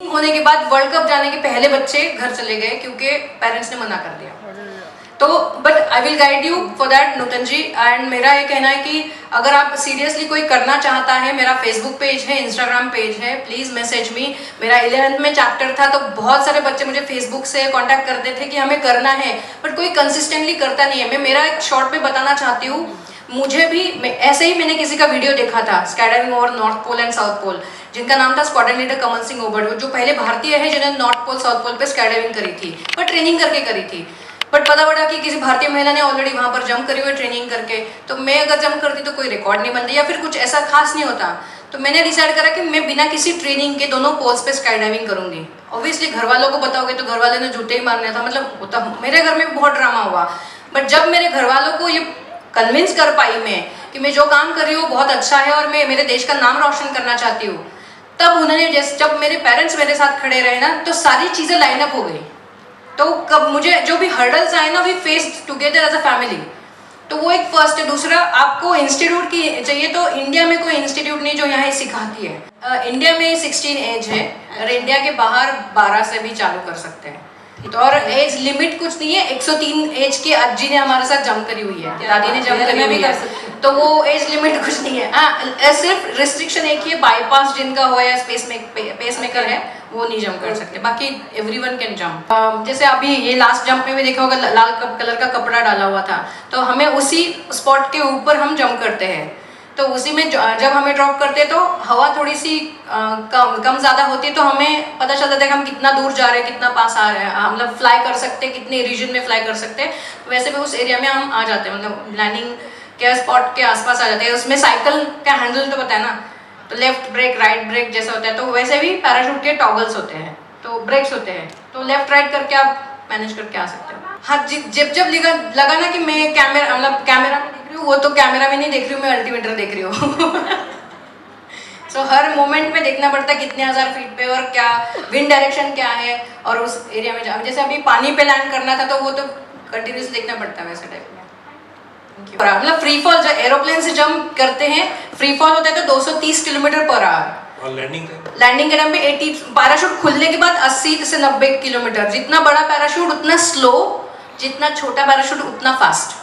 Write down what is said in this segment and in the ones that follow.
होने के बाद वर्ल्ड कप जाने के पहले बच्चे घर चले गए क्योंकि पेरेंट्स ने मना कर दिया। तो but I will guide you for that Nutan ji. And मेरा ये कहना है कि अगर आप सीरियसली कोई करना चाहता है, मेरा फेसबुक पेज है, इंस्टाग्राम पेज है, प्लीज मैसेज मी। मेरा 11th में चैप्टर था तो बहुत सारे बच्चे मुझे फेसबुक से कांटेक्ट करते थे कि हमें करना है, बट कोई कंसिस्टेंटली करता नहीं है। मैं मेरा एक शॉर्ट पे बताना चाहती हूँ, मुझे भी ऐसे ही मैंने किसी का वीडियो देखा था skydiving over North Pole and South Pole, जिनका नाम था स्क्वाड्रन लीडर कमल सिंह ओबड़, जो पहले भारतीय है जिन्होंने नॉर्थ पोल साउथ पोल पे स्काईडाइविंग करी थी, पर ट्रेनिंग करके करी थी। बट पता पड़ा कि किसी भारतीय महिला ने ऑलरेडी वहां पर जंप करी हुई ट्रेनिंग करके, तो मैं अगर जंप करती तो कोई रिकॉर्ड नहीं बनती या फिर कुछ ऐसा खास नहीं होता। तो मैंने डिसाइड करा कि मैं बिना किसी ट्रेनिंग के दोनों पोल्स पे स्काईडाइविंग करूंगी। ऑब्वियसली घर वालों को बताओगे तो घर वाले ने जूते ही मारने था, मतलब होता मेरे घर में बहुत ड्रामा हुआ। बट जब मेरे घर वालों को ये कन्विंस कर पाई मैं कि मैं जो काम कर रही हूँ बहुत अच्छा है और मैं मेरे देश का नाम रोशन करना चाहती हूँ, तब उन्होंने जब मेरे पेरेंट्स मेरे साथ खड़े रहे ना, तो सारी चीज़ें लाइन अप हो गई। तो कब मुझे जो भी हर्डल्स आए ना, we face together as a family. तो वो एक फर्स्ट है। दूसरा, आपको इंस्टीट्यूट की चाहिए तो इंडिया में कोई इंस्टीट्यूट नहीं जो यहाँ सिखाती है। इंडिया में 16 एज है और इंडिया के बाहर 12 से भी चालू कर सकते हैं। तो और एज लिमिट कुछ नहीं है। 103 एज के अज्जी ने हमारे साथ जंप करी हुई है, दादी ने जंप करी हुई है, तो वो एज लिमिट कुछ नहीं है। सिर्फ रिस्ट्रिक्शन एक ही है, बाईपास जिनका हो या पेस मेकर है वो नहीं जंप कर सकते, बाकी एवरीवन कैन जंप। जैसे अभी ये लास्ट जंप में भी देखा होगा, लाल कलर का कपड़ा डाला हुआ था, तो हमें उसी स्पॉट के ऊपर हम जंप करते हैं। तो उसी में जब हमें ड्रॉप करते हैं तो हवा थोड़ी सी कम ज़्यादा होती है, तो हमें पता चलता है कि हम कितना दूर जा रहे हैं, कितना पास आ रहे हैं, हम मतलब फ्लाई कर सकते हैं, कितने रीजन में फ्लाई कर सकते हैं। वैसे भी उस एरिया में हम आ जाते हैं, मतलब लैंडिंग के स्पॉट के आसपास आ जाते हैं। उसमें साइकिल का हैंडल तो पता है ना, तो लेफ्ट ब्रेक राइट ब्रेक जैसा होता है, तो वैसे भी पैराशूट के टॉगल्स होते हैं, तो ब्रेक्स होते हैं, तो लेफ्ट राइट करके आप मैनेज करके आ सकते हो। हाँ, जब लगा ना कि मैं कैमरा में देख रही हूँ, वो तो कैमरा में नहीं देख रही हूँ, मैं अल्टीमीटर देख रही हूँ। सो हर मोमेंट में देखना पड़ता है कितने हजार फीट पे और क्या विंड डायरेक्शन क्या है, और उस एरिया में जैसे अभी पानी पे लैंड करना था तो वो तो कंटिन्यूस देखना पड़ता है वैसे टाइप में। मतलब फ्री फॉल जो एरोप्लेन से जंप करते हैं, फ्री फॉल होता है तो 230 किलोमीटर पर आवर, और लैंडिंग के टाइम पे 80, पैराशूट खुलने के बाद 80 से 90 किलोमीटर। जितना बड़ा पैराशूट उतना स्लो, जितना छोटा पैराशूट उतना फास्ट।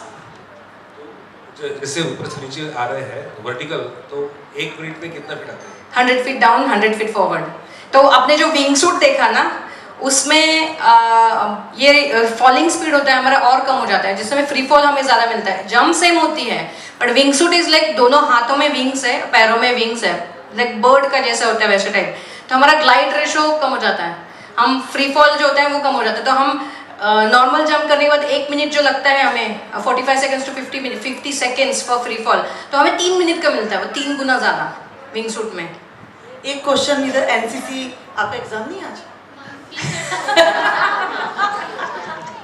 जैसे ऊपर से नीचे आ रहे हैं वर्टिकल, तो 1 मिनट में कितना फीट आते हैं? 100 फीट डाउन, 100 फीट फॉरवर्ड। तो आपने जो विंग सूट देखा ना, उसमें ये फॉलिंग स्पीड होता है हमारा और कम हो जाता है, जिसमें फ्री फॉल हमें ज़्यादा मिलता है। जंप सेम होती है, but wing suit is like दोनों हाथों में विंग्स है, पैरों में विंग्स है, लाइक बर्ड का जैसा होता है वैसे टाइप। तो हमारा ग्लाइड रेशो कम हो जाता है, हम फ्री फॉल जो होता है वो कम हो जाता है। तो हम नॉर्मल जंप करने के बाद 1 मिनट जो लगता है हमें, 45 seconds to 50 seconds for free fall, तो हमें 3 मिनट का मिलता है, वो 3 गुना ज़्यादा विंग सूट में। एक क्वेश्चन, इधर एनसीसी आपका एग्जाम नहीं आज?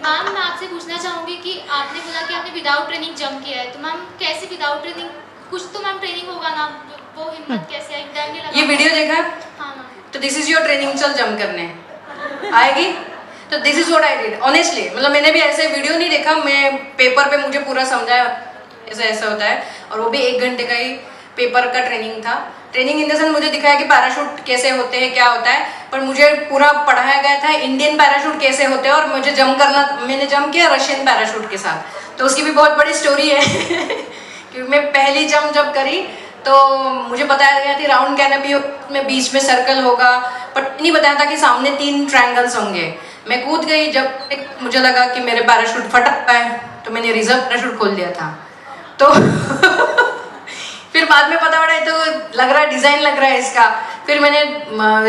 मैम मैं आपसे पूछना चाहूँगी कि आपने बोला कि आपने विदाउट ट्रेनिंग जंप किया है, तो मैम कैसे विदाउट ट्रेनिंग, कुछ तो मैम ट्रेनिंग होगा ना, वो हिम्मत कैसे आई? डर नहीं लगा? ये वीडियो देखा? हाँ मैम। तो दिस इज योर ट्रेनिंग, चल जंप करने आएगी। तो this is what I did honestly. मतलब मैंने भी ऐसे वीडियो नहीं देखा, मैं पेपर पे मुझे पूरा समझाया ऐसा ऐसा होता है, और वो भी 1 घंटे का ही पेपर का ट्रेनिंग था। ट्रेनिंग इन द सेंस मुझे दिखाया कि पैराशूट कैसे होते हैं, क्या होता है, पर मुझे पूरा पढ़ाया गया था इंडियन पैराशूट कैसे होते हैं। और मुझे जंप करना, मैंने जंप किया रशियन पैराशूट के साथ, तो उसकी भी बहुत बड़ी स्टोरी है। क्योंकि मैं पहली जंप जब करी तो मुझे बताया गया था राउंड कैनोपी में बीच में सर्कल होगा, बट नहीं बताया था कि सामने 3 ट्रायंगल्स होंगे। मैं कूद गई, जब मुझे लगा कि मेरे पैराशूट फटक पाए तो मैंने रिजर्व पैराशूट खोल दिया था। तो फिर बाद में पता पड़ा तो लग रहा है डिज़ाइन लग रहा है इसका, फिर मैंने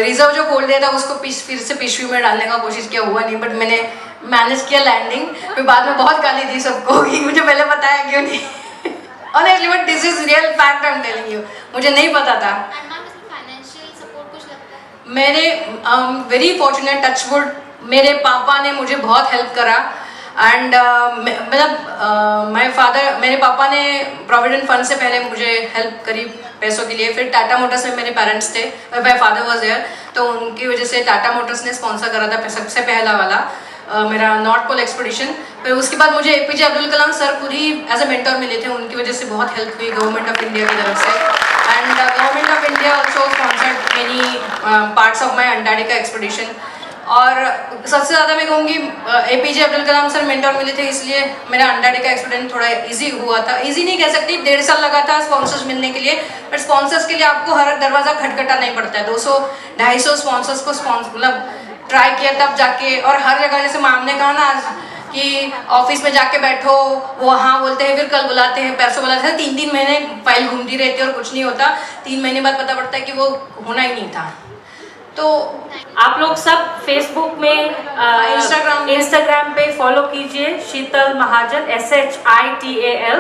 रिजर्व जो खोल दिया था उसको फिर से पिशवी में डालने का कोशिश किया, हुआ नहीं, बट मैंने मैनेज किया लैंडिंग। फिर बाद में बहुत गाली दी सबको कि मुझे पहले बताया क्यों नहीं। Honestly but this is real fact, I am telling you, मुझे नहीं पता था। फाइनेंशियल सपोर्ट कुछ लगता है? मैंने वेरी फॉर्चुनेट, टचवुड, मेरे पापा ने मुझे बहुत हेल्प करा। एंड मतलब मेरे पापा ने प्रोविडेंट फंड से पहले मुझे हेल्प करी पैसों के लिए। फिर टाटा मोटर्स में मेरे पेरेंट्स थे, माय फादर वाज देयर, तो उनकी वजह से टाटा मोटर्स ने स्पॉन्सर करा था सबसे पहला वाला मेरा नॉर्थ पोल एक्सपीडिशन। फिर उसके बाद मुझे एपीजे अब्दुल कलाम सर खुद ही एज ए मेंटर मिले थे, उनकी वजह से बहुत हेल्प हुई गवर्नमेंट ऑफ इंडिया की तरफ से। And government of India also sponsored many parts of my Antarctica expedition. और सबसे ज़्यादा मैं कहूँगी APJ Abdul Kalam sir mentor मिले थे, इसलिए मेरा अंटार्कटिका एक्सपीडिशन थोड़ा इजी हुआ था. इजी नहीं कह सकती, 1.5 साल लगा था स्पॉन्सर्स मिलने के लिए, बट स्पॉन्सर्स के लिए आपको हर दरवाज़ा खटखटा नहीं पड़ता है. 200-250 स्पॉन्सर्स को मतलब ट्राई किया तब जाके, और हर जगह जैसे मैम ने कहा ना आज कि ऑफिस में जाके बैठो, वो हाँ बोलते हैं फिर कल बुलाते हैं, पैसों बुलाते हैं, 3-3 महीने फाइल घूमती रहती है और कुछ नहीं होता. 3 महीने बाद पता पड़ता है कि वो होना ही नहीं था. तो आप लोग सब फेसबुक में इंस्टाग्राम पे फॉलो कीजिए शीतल महाजन, SHITAL